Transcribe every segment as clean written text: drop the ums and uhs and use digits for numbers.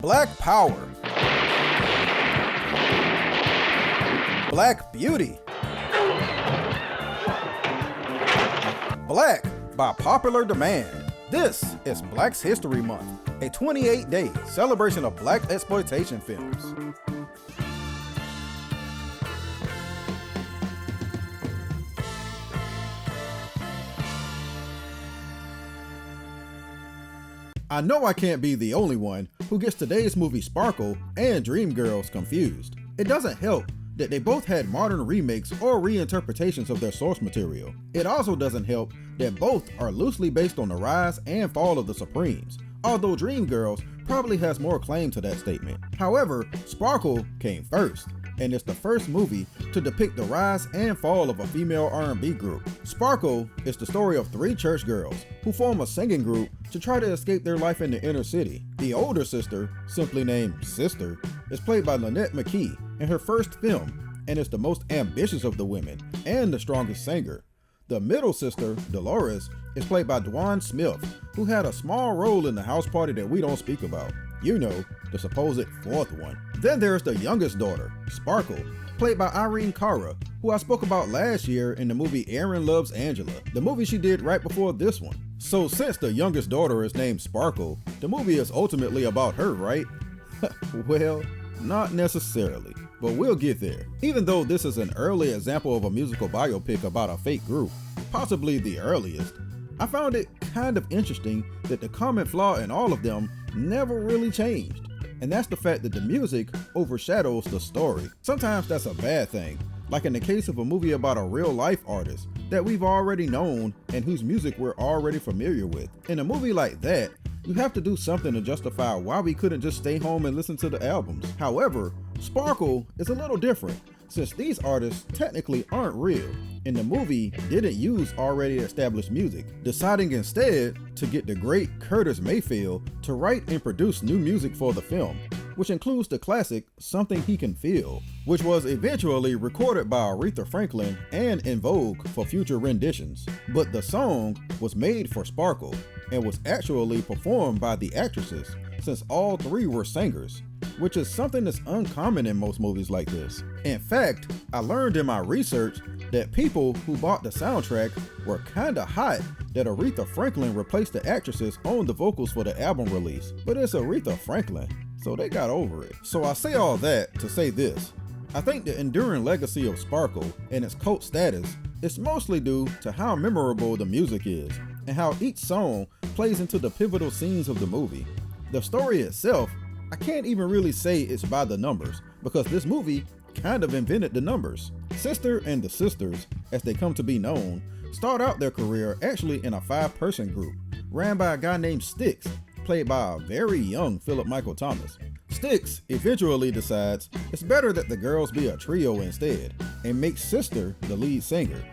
Black Power, Black Beauty, Black by popular demand. This is Black's History Month, a 28-day celebration of Black exploitation films. I know I can't be the only one who gets today's movie Sparkle and Dreamgirls confused. It doesn't help that they both had modern remakes or reinterpretations of their source material. It also doesn't help that both are loosely based on the rise and fall of the Supremes, although Dreamgirls probably has more claim to that statement. However, Sparkle came first, and it's the first movie to depict the rise and fall of a female R&B group. Sparkle is the story of three church girls who form a singing group to try to escape their life in the inner city. The older sister, simply named Sister, is played by Lynette McKee in her first film and is the most ambitious of the women and the strongest singer. The middle sister, Dolores, is played by Dwan Smith, who had a small role in the house party that we don't speak about. You know, the supposed fourth one. Then there's the youngest daughter, Sparkle, played by Irene Cara, who I spoke about last year in the movie Aaron Loves Angela, the movie she did right before this one. So since the youngest daughter is named Sparkle, the movie is ultimately about her, right? Well, not necessarily, but we'll get there. Even though this is an early example of a musical biopic about a fake group, possibly the earliest, I found it kind of interesting that the common flaw in all of them never really changed. And that's the fact that the music overshadows the story. Sometimes that's a bad thing, like in the case of a movie about a real life artist that we've already known and whose music we're already familiar with. In a movie like that, you have to do something to justify why we couldn't just stay home and listen to the albums. However, Sparkle is a little different, since these artists technically aren't real, and the movie didn't use already established music, deciding instead to get the great Curtis Mayfield to write and produce new music for the film, which includes the classic Something He Can Feel, which was eventually recorded by Aretha Franklin and in vogue for future renditions. But the song was made for Sparkle and was actually performed by the actresses, since all three were singers, which is something that's uncommon in most movies like this. In fact, I learned in my research that people who bought the soundtrack were kinda hot that Aretha Franklin replaced the actresses on the vocals for the album release. But it's Aretha Franklin, so they got over it. So I say all that to say this. I think the enduring legacy of Sparkle and its cult status is mostly due to how memorable the music is and how each song plays into the pivotal scenes of the movie. The story itself, I can't even really say it's by the numbers, because this movie kind of invented the numbers. Sister and the Sisters, as they come to be known, start out their career actually in a 5-person group, ran by a guy named Styx, played by a very young Philip Michael Thomas. Styx eventually decides it's better that the girls be a trio instead, and makes Sister the lead singer.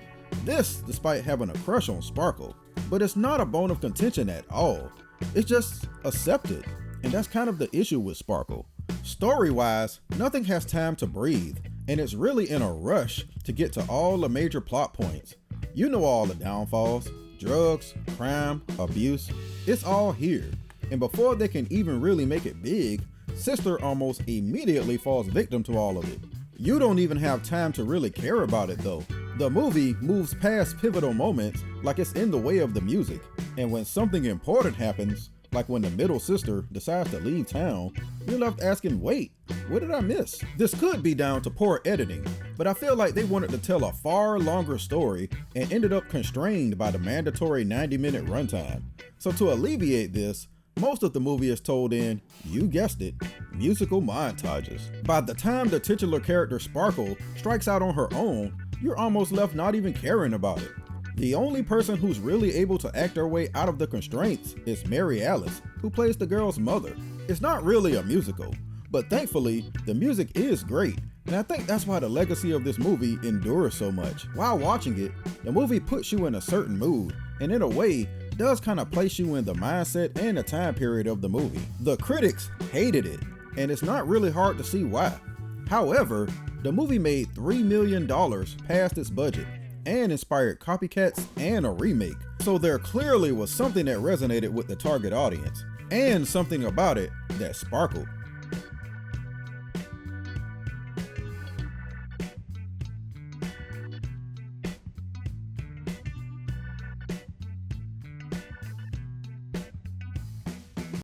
This despite having a crush on Sparkle, but it's not a bone of contention at all. It's just accepted, and that's kind of the issue with Sparkle. Story-wise, nothing has time to breathe, and it's really in a rush to get to all the major plot points. You know all the downfalls, drugs, crime, abuse, it's all here. And before they can even really make it big, Sister almost immediately falls victim to all of it. You don't even have time to really care about it though. The movie moves past pivotal moments like it's in the way of the music, and when something important happens, like when the middle sister decides to leave town, you're left asking, wait, what did I miss? This could be down to poor editing, but I feel like they wanted to tell a far longer story and ended up constrained by the mandatory 90-minute runtime. So to alleviate this, most of the movie is told in, you guessed it, musical montages. By the time the titular character Sparkle strikes out on her own, you're almost left not even caring about it. The only person who's really able to act her way out of the constraints is Mary Alice, who plays the girl's mother. It's not really a musical, but thankfully, the music is great, and I think that's why the legacy of this movie endures so much. While watching it, the movie puts you in a certain mood, and in a way, does kind of place you in the mindset and the time period of the movie. The critics hated it, and it's not really hard to see why. However, the movie made $3 million past its budget, and inspired copycats and a remake. So there clearly was something that resonated with the target audience, and something about it that sparkled.